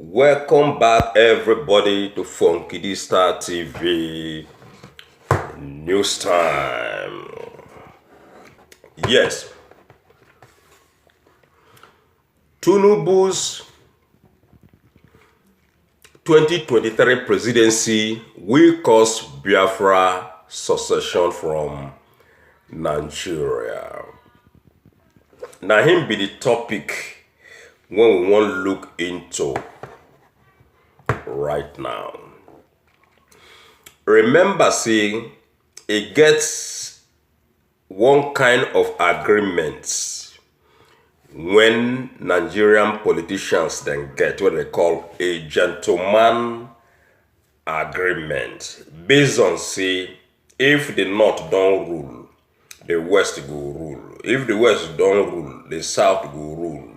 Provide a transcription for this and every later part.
Welcome back, everybody, to Funky Star TV News Time. Yes, Tinubu's 2023 presidency will cause Biafra secession from Nigeria. Now, him be the topic when we want to look into right now. Remember, see, it gets one kind of agreement when Nigerian politicians then get what they call a gentleman agreement, based on, say, if the North don't rule, the West go rule. If the West don't rule, the South go rule.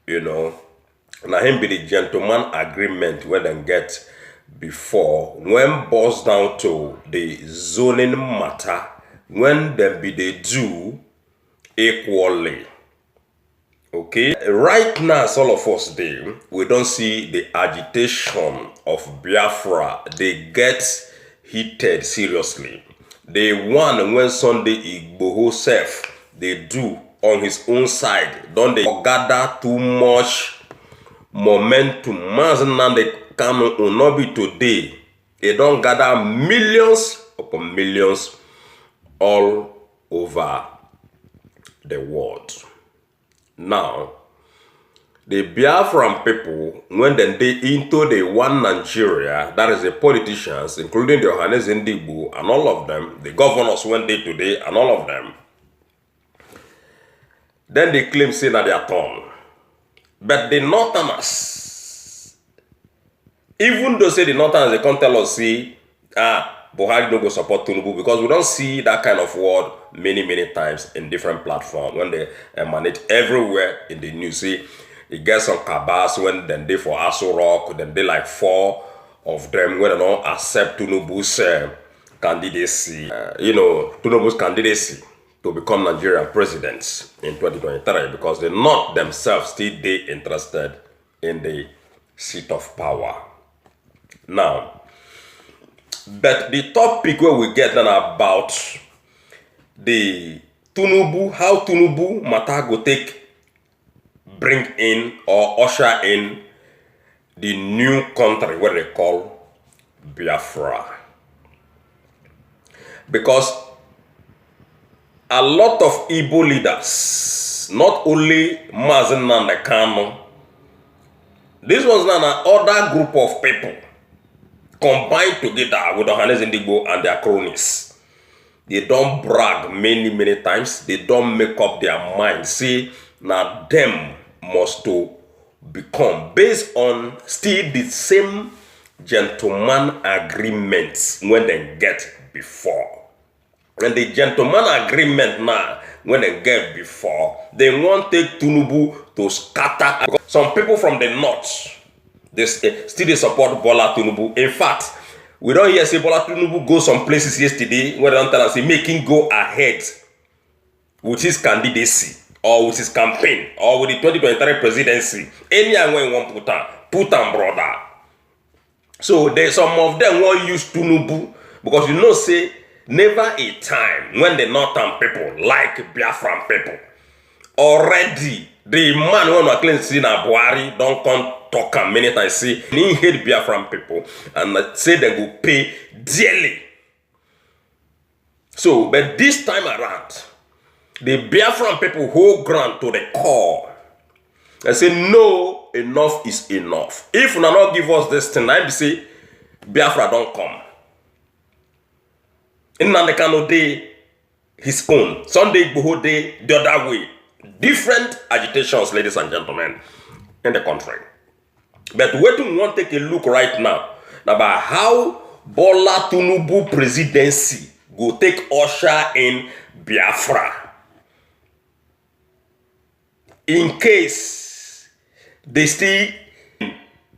You know, now him be the gentleman agreement when they get before, when boils down to the zoning matter, when they be they do equally. Okay, right now, as all of us do, we don't see the agitation of Biafra. They get heated seriously. The one when Sunday Igboho self they do on his own side, don't they gather too much momentum? Now they come will not be today. They don't gather millions upon millions all over the world. Now, the Biafran people, when they into the one Nigeria, that is the politicians, including the Ohanes Ndibu and all of them, the governors when they today and all of them, then they claim say that they are torn. But the Northerners, even though say the Northerners, they can't tell us, see, Buhari no go support Tinubu, because we don't see that kind of word many times in different platforms when they emanate everywhere in the news. See, you get some cabals when then they for Aso Rock, then they like 4 of them when they don't accept Tinubu's candidacy, Tinubu's candidacy to become Nigerian presidents in 2023, because they're not themselves still they interested in the seat of power. Now, but the topic where we get then about the Tinubu, how Tinubu matter go take bring in or usher in the new country where they call Biafra. Because a lot of Igbo leaders, not only Mazen Nandekano, this was not another group of people combined together with Ohanes Ndibu and their cronies. They don't brag many times. They don't make up their mind. See, now them must to become based on still the same gentleman agreements when they get before. And the gentleman agreement now, when they get before, they want take Tinubu to scatter. Some people from the north, they still support Bola Tinubu. In fact, we don't hear say Bola Tinubu go some places yesterday where they don't tell us say making go ahead with his candidacy or with his campaign or with the 2023 presidency. Any way you want put on brother. So there's some of them won't use Tinubu because you know say never a time when the northern people like Biafran people already the man who are claiming to Buhari don't come talk many times say he hate Biafran people and say they will pay dearly. So, but this time around, the Biafran people hold ground to the core and say no, enough is enough. If you not give us this thing, I say Biafra don't come. In Nandekano day his own, Sunday Igboho day the other way. Different agitations, ladies and gentlemen, in the country. But what we want to take a look right now about how Bola Tinubu presidency go take usher in Biafra. In case they still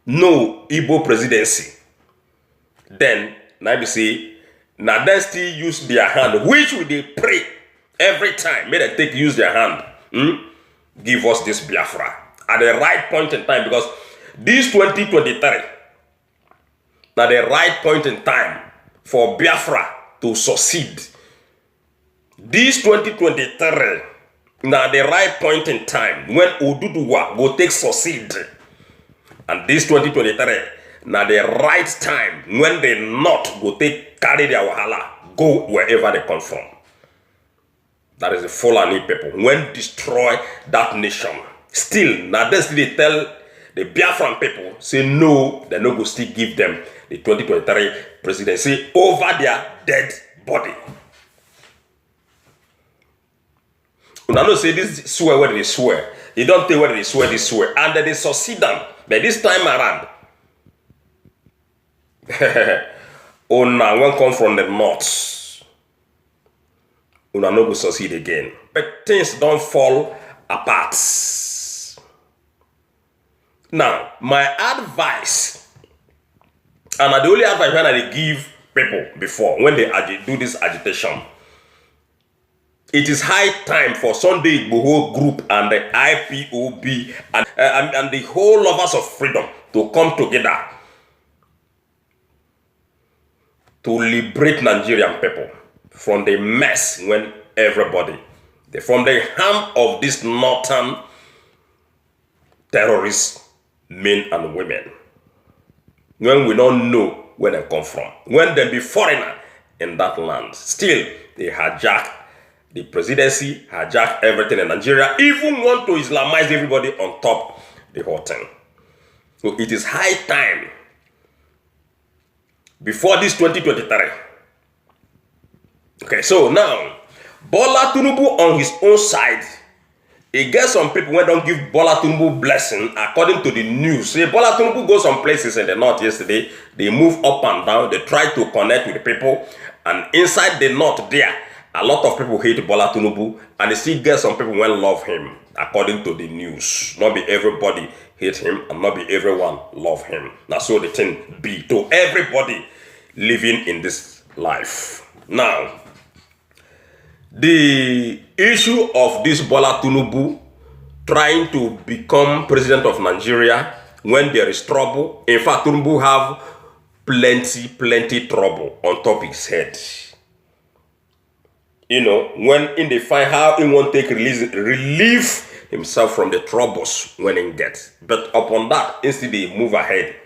no Igbo presidency, then now we say now they still use their hand, which will they pray every time. May they take use their hand. Give us this Biafra at the right point in time, because this 2023, now the right point in time for Biafra to succeed. This 2023, now the right point in time when Oodua will take succeed. And this 2023, now the right time when the North will take carry their wahala, go wherever they come from. That is the Fulani people. When destroy that nation. Still, now this they tell the Biafran people, say no, they no go still give them the 2023 presidency over their dead body. Una know say this swear where they swear. You don't tell where they swear this swear. And then they succeed them. But this time around, Una won't come from the north. Una no go succeed again. But things don't fall apart. Now, my advice, and the only advice when I give people before, when they do this agitation, it is high time for Sunday Igboho group and the IPOB and the whole lovers of freedom to come together to liberate Nigerian people from the mess when everybody, from the harm of these northern terrorists, men and women. When we don't know where they come from. When they be foreigner in that land. Still, they hijack the presidency, hijack everything in Nigeria, even want to Islamize everybody on top the whole thing. So it is high time before this 2023. Okay, so now, Bola Tinubu on his own side, he gets some people who don't give Bola Tinubu blessing according to the news. Say Bola Tinubu goes some places in the north yesterday, they move up and down, they try to connect with the people, and inside the north there, a lot of people hate Bola Tinubu, and they still get some people who love him, according to the news. Not be everybody hate him, and not be everyone love him. Now, so the thing be to everybody living in this life. Now, the issue of this Bola Tinubu trying to become president of Nigeria when there is trouble. In fact, Tinubu have plenty trouble on top his head. You know, when they find how he won't take relieve himself from the troubles when he gets. But upon that, instead he move ahead,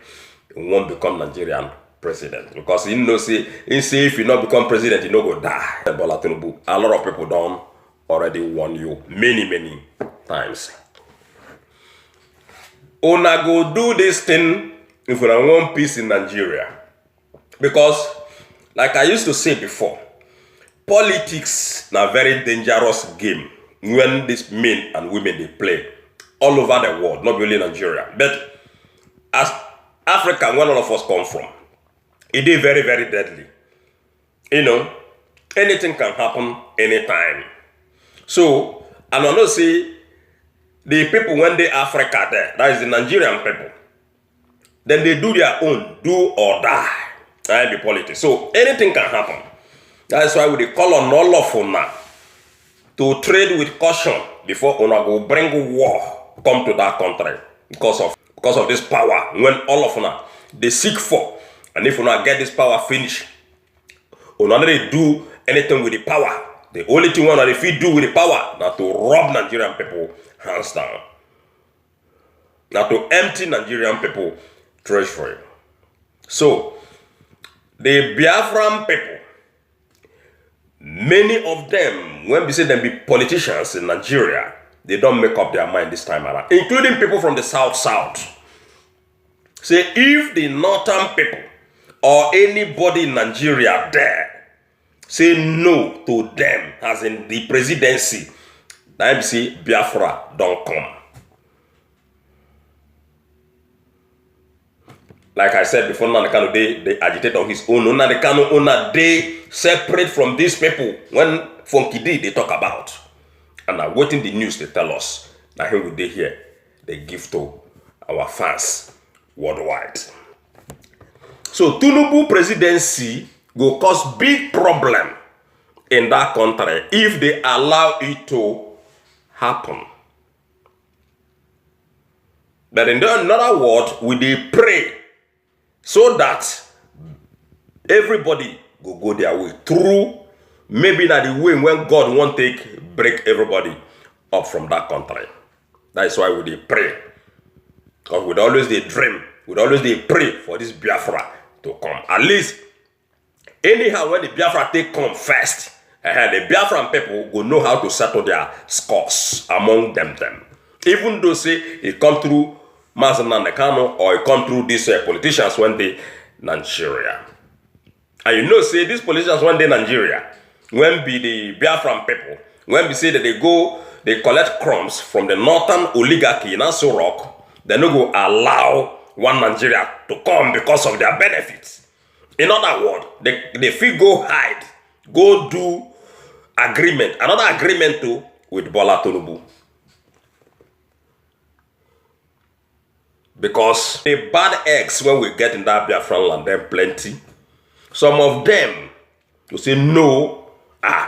he won't become Nigerian president. Because he knows, say if you not become president, you no go die. Bola Tinubu, a lot of people don't already warn you many times. Una go do this thing if you want peace in Nigeria. Because, like I used to say before, politics is a very dangerous game when these men and women they play all over the world, not only Nigeria. But as Africa, where all of us come from, it is very deadly. You know, anything can happen anytime. So, and I know see the people when they Africa there, that is the Nigerian people, then they do their own, do or die. That be politics. So anything can happen. That's why we call on all of una to trade with caution before una go bring war come to that country because of this power when all of una they seek for, and if una get this power finish, una they do anything with the power. The only thing one if you do with the power now to rob Nigerian people hands down, now to empty Nigerian people treasury. So the Biafran people, many of them, when we say them be politicians in Nigeria, they don't make up their mind this time around, including people from the south. Say if the northern people or anybody in Nigeria there say no to them, as in the presidency, now say Biafra don't come. Like I said before, Nanakano they agitate on his own. Nanakano they separate from these people when Funky D they talk about. And now waiting the news they tell us that here we they here they give to our fans worldwide. So Tinubu presidency will cause big problem in that country if they allow it to happen. But in another word, we dey pray so that everybody go their way through maybe na the way when God won't break everybody up from that country. That is why we dey pray. Because we'd always dey dream, we'd always dey pray for this Biafra to come. At least, anyhow, when the Biafra come first, the Biafran people will know how to settle their scores among them. Even though, say, it come through Mazen Nandekano or it come through these politicians when they Nigeria. And you know, say, these politicians when they Nigeria, when be the Biafran people, when we say that they collect crumbs from the northern oligarchy in Aso Rock, they no go allow one Nigeria to come because of their benefits. In other words, they feel go hide, go do agreement, another agreement too with Bola Tinubu. Because the bad eggs when we get in that Biafran land, they're plenty. Some of them to say no,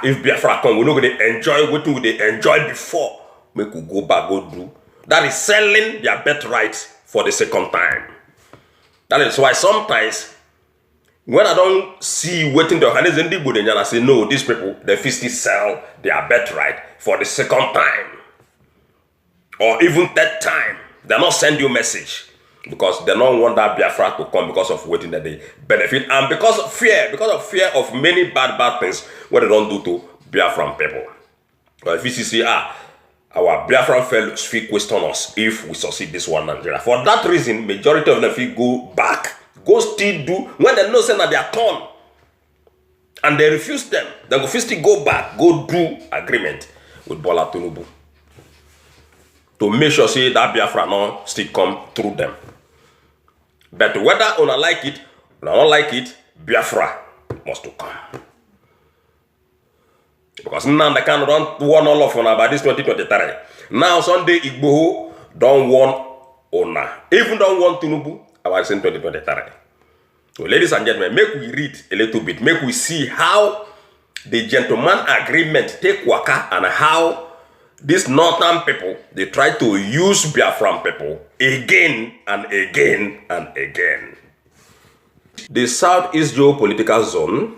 if Biafra come, we're not going to enjoy what we enjoy before. Make we go back, go do. That is selling their birthright for the second time. That is why sometimes when I don't see waiting the hands in the good and I say no, these people they still sell their birthright for the second time. Or even third time. They're not send you message. Because they don't want that Biafra to come because of waiting that they benefit. And because of fear of many bad things what they don't do to Biafran people. But if you see, our Biafran fellows feel question us if we succeed this one Nigeria. For that reason, majority of them feel go back, go still do, when they know say that they are torn. And they refuse them, they go still go back, go do agreement with Bola Tinubu. To make sure say that Biafra no still come through them. But whether una like it, or not like it, Biafra must to come. Because now they can't warn all of una by this 2023. Now Sunday Igboho don't warn una. Even don't want Tinubu about this 2023. So ladies and gentlemen, make we read a little bit. Make we see how the gentleman agreement take waka and how these northern people, they try to use Biafran people again and again and again. The Southeast Geopolitical Zone,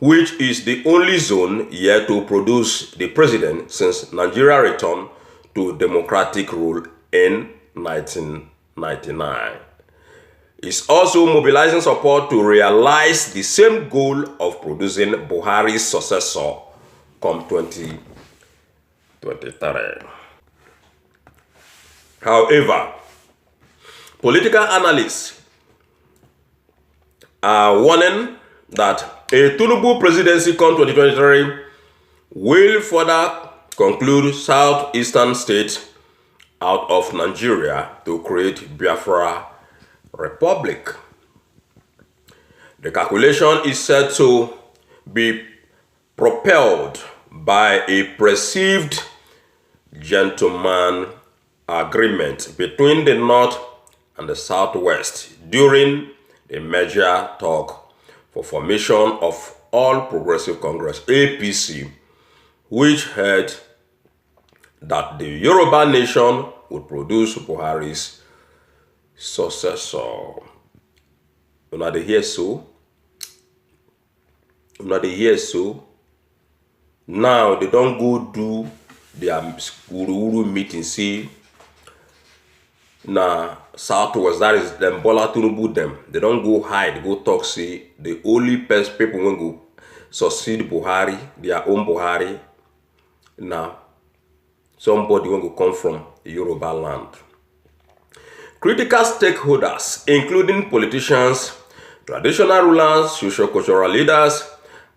which is the only zone yet to produce the president since Nigeria returned to democratic rule in 1999, is also mobilizing support to realize the same goal of producing Buhari's successor come 2023. However, political analysts are warning that a Tinubu presidency come 2023 will further conclude southeastern states out of Nigeria to create Biafra Republic. The calculation is said to be propelled by a perceived gentleman agreement between the North and the Southwest during the major talk for formation of All Progressive Congress, APC, which had that the Yoruba nation would produce Buhari's successor. Una dey hear so? Una dey hear so? Now they don't go do their uru meeting, see na Southwest, that is them Bola Tinubu them. They don't go hide, go talk, say the only best people when go succeed Buhari, their own Buhari. Now somebody when go come from Yoruba land. Critical stakeholders, including politicians, traditional rulers, socio-cultural leaders,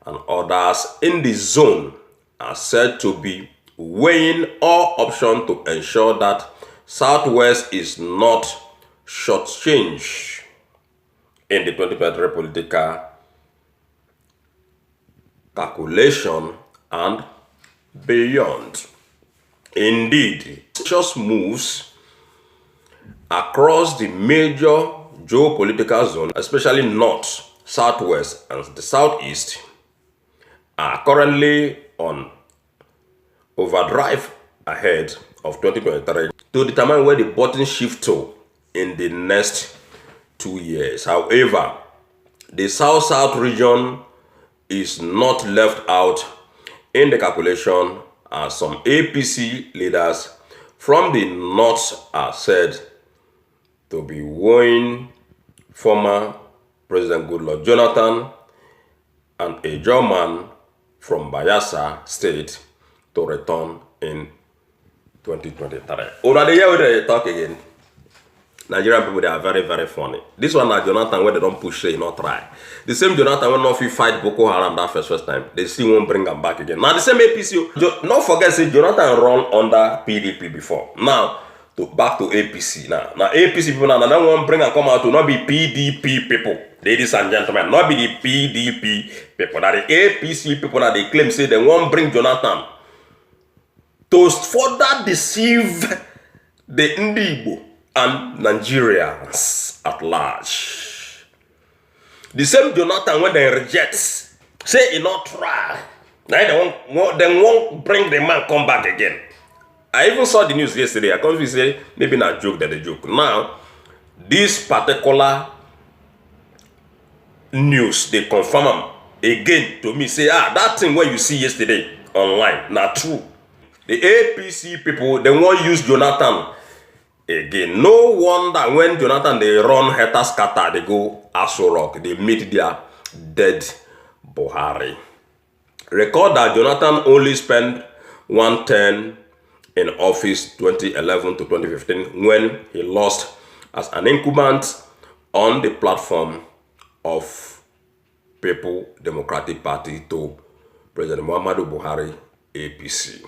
and others in the zone, are said to be weighing all options to ensure that Southwest is not shortchanged in the 2023 political calculation and beyond. Indeed, just moves across the major geopolitical zone, especially North, Southwest, and the Southeast, are currently on overdrive ahead of 2023 to determine where the button shift to in the next 2 years. However, the South-South region is not left out in the calculation, as some APC leaders from the North are said to be wooing former President Goodluck Jonathan and a German from Biafra state to return in 2023. Una dey hear they talk again. Nigerian people, they are very, very funny. This one na Jonathan where they don't push say, not try. The same Jonathan when not fit fight Boko Haram that first time. They still won't bring them back again. Now the same APC, not forget say Jonathan run under PDP before. Now back to APC now. Now APC people now they won't bring and come out to not be PDP people. Ladies and gentlemen, not be the PDP people. Now the APC people now they claim say they won't bring Jonathan to further deceive the Ndibo and Nigerians at large. The same Jonathan when they reject, say he not try. Now they won't bring the man come back again. I even saw the news yesterday. I can't say maybe not joke that they joke. Now, this particular news they confirm them again to me. Say that thing where you see yesterday online, not true. The APC people they won't use Jonathan again. No wonder when Jonathan they run Heta Scatter, they go Aso Rock, they meet their dead Buhari. Record that Jonathan only spent 110 in office 2011 to 2015 when he lost as an incumbent on the platform of People Democratic Party to President Muhammadu Buhari, APC.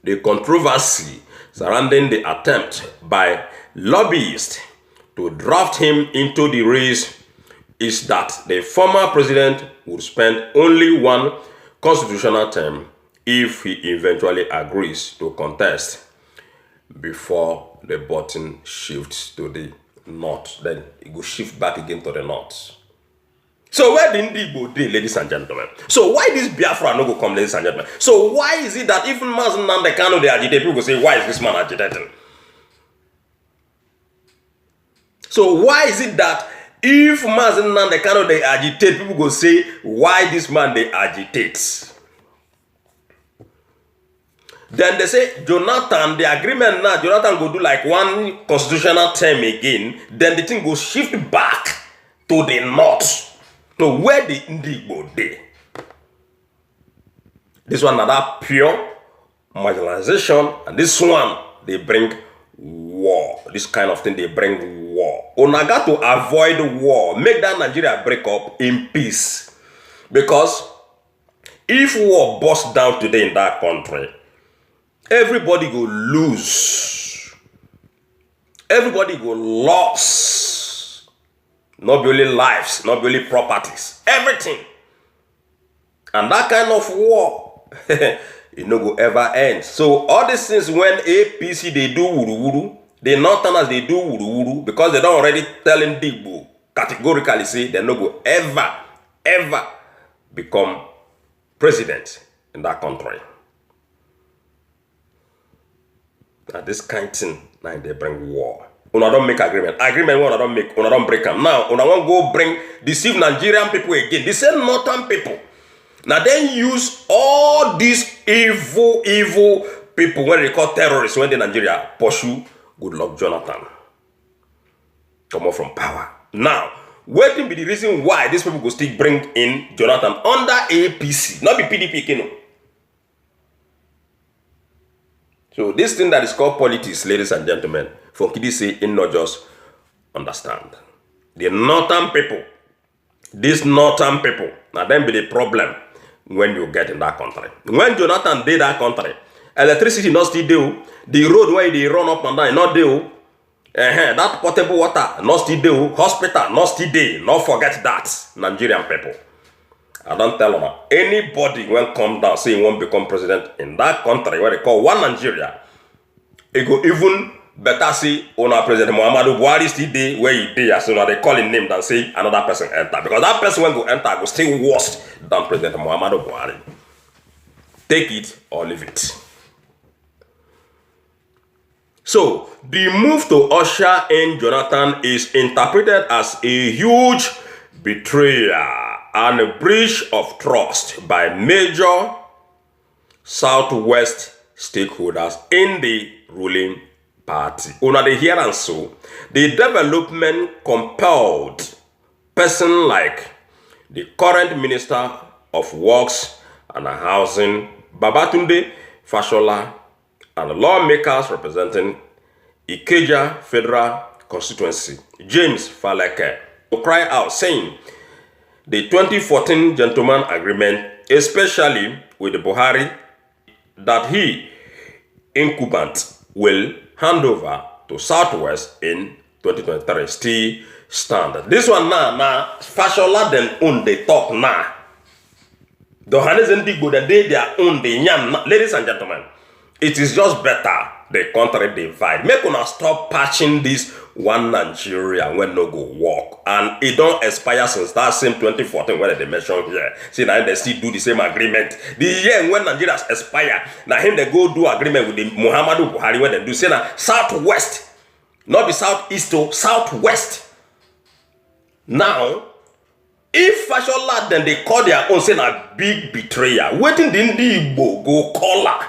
The controversy surrounding the attempt by lobbyists to draft him into the race is that the former president would spend only one constitutional term if he eventually agrees to contest before the button shifts to the north. Then it will shift back again to the north. So where did Ndibo dey, ladies and gentlemen? So why this Biafra no go come, ladies and gentlemen? So why is it that even Mazen Nnamdi Kanu they agitate, people go say, why is this man agitating? So why is it that if Mazen Nnamdi Kanu they agitate, people go say, why this man they agitate? Then they say, Jonathan, the agreement now, Jonathan go do like one constitutional term again, then the thing go shift back to the north. So where the Ndibo dey? This one that pure marginalization, and this one they bring war. This kind of thing they bring war. Una got to avoid war. Make that Nigeria break up in peace. Because if war busts down today in that country, everybody go lose. Everybody go lost. Not only lives, not only properties, everything. And that kind of war, it no go ever end. So all these things when APC they do wuru, the Northerners they do wuru, because they don't already tell Ndibo categorically say they no go ever become president in that country. Now this kind of thing, now they bring war. Una don't make agreement. Agreement one don't make, una don't break them. Now, una won't go bring, deceive Nigerian people again. The same northern people. Now then use all these evil people when they call terrorists when the Nigeria pursue Goodluck Jonathan. Come out from power. Now, what will be the reason why these people go still bring in Jonathan under APC, not be PDP, you know? So this thing that is called politics, ladies and gentlemen, for Kidi say in not just understand. The northern people, these northern people, now then be the problem when you get in that country. When Jonathan did that country, electricity not still do, the road where they run up and down not do, that potable water not still do, hospital not still do, not forget that, Nigerian people. I don't tell them anybody when come down say he won't become president in that country where they call one Nigeria, it go even better say our President Muhammadu Buhari still dey where he dey, as soon as they call him name than say another person enter, because that person when go enter go still worse than President Muhammadu Buhari. Take it or leave it. So, the move to usher in Jonathan is interpreted as a huge betrayal and a breach of trust by major Southwest stakeholders in the ruling party. Una dey hear and so, the development compelled person like the current Minister of Works and Housing, Babatunde Fashola, and lawmakers representing Ikeja Federal Constituency, James Faleke, to cry out saying the 2014 gentleman agreement, especially with the Buhari, that he, incumbent, will hand over to Southwest in 2023 still stand. This one now, Fashola then own the talk now. The Hanes and Digbo, they are own the yam. Ladies and gentlemen, it is just better the country divide. Make una stop patching this one Nigeria when no go work. And it don't expire since that same 2014 when they mentioned here. See, now they still do the same agreement. The year when Nigeria expire, now him they go do agreement with the Muhammadu Buhari when they do. Say now Southwest, not the Southeast, to Southwest. Now, if Fashola then they call their own, say a big betrayer, waiting the Igbo go call her.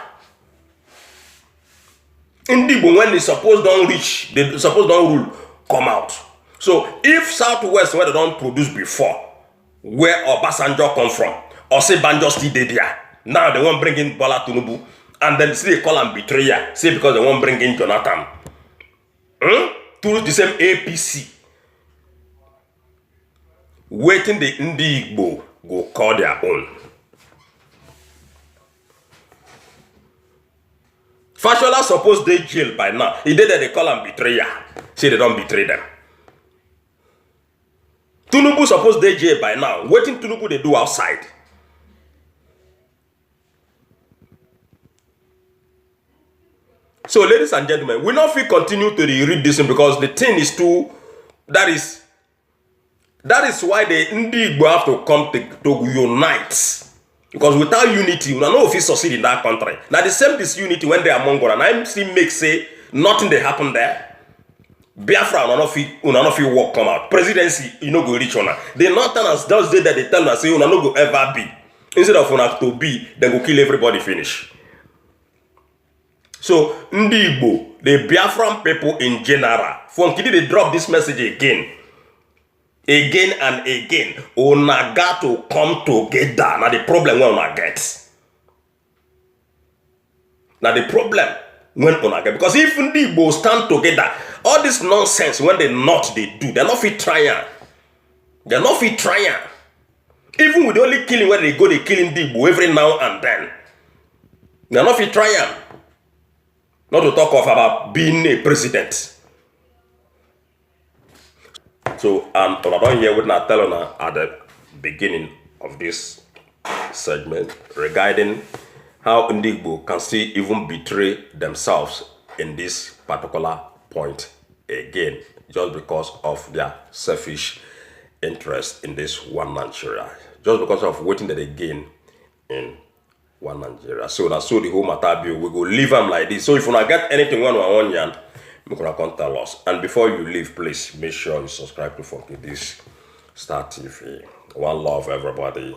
Indibo, when they suppose don't reach, they suppose don't rule, come out. So if Southwest, where they don't produce before, where Obasanjo come from, or say Banjo still did there, now they won't bring in Bola Tinubu, and then see they call them betrayer, say because they won't bring in Jonathan. Through the same APC. Waiting the Igbo go call their own. Fashola suppose they jail by now. He did that they call them betrayer. Say they don't betray them. Tinubu suppose they jail by now. Waiting Tinubu they do outside. So ladies and gentlemen, we not feel continue to read this because the thing is too, that is why the Igbo have to come to unite. Because without unity, we don't know if it succeed in that country. Now the same disunity when they are Mongol, and I still make say nothing they happen there. Biafra will not feel work come out. Presidency, you know go reach on. The Northerners just did that they tell us say you no go ever be. Instead of una to be, they go kill everybody finish. So Ndi Igbo, the Biafran people in general, from Kidi they drop this message again. Again and again, una got to come together. Now the problem when una get. Now the problem when una get. Because if the Igbo stand together, all this nonsense when they not they do, they're not fit trying. They're not fit trying. Even with the only killing where they go, they killing the Igbo every now and then. They're not fit trying. Not to talk of about being a president. So, I don't hear what I tell you at the beginning of this segment regarding how Ndigbo can still even betray themselves in this particular point again, just because of their selfish interest in this one Nigeria, just because of waiting that they gain in one Nigeria. So that's so the whole matter be we go leave them like this. So if you not get anything one yan, you can come tell us. And before you leave, please make sure you subscribe to Funky This Star TV. One love, everybody,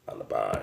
and bye.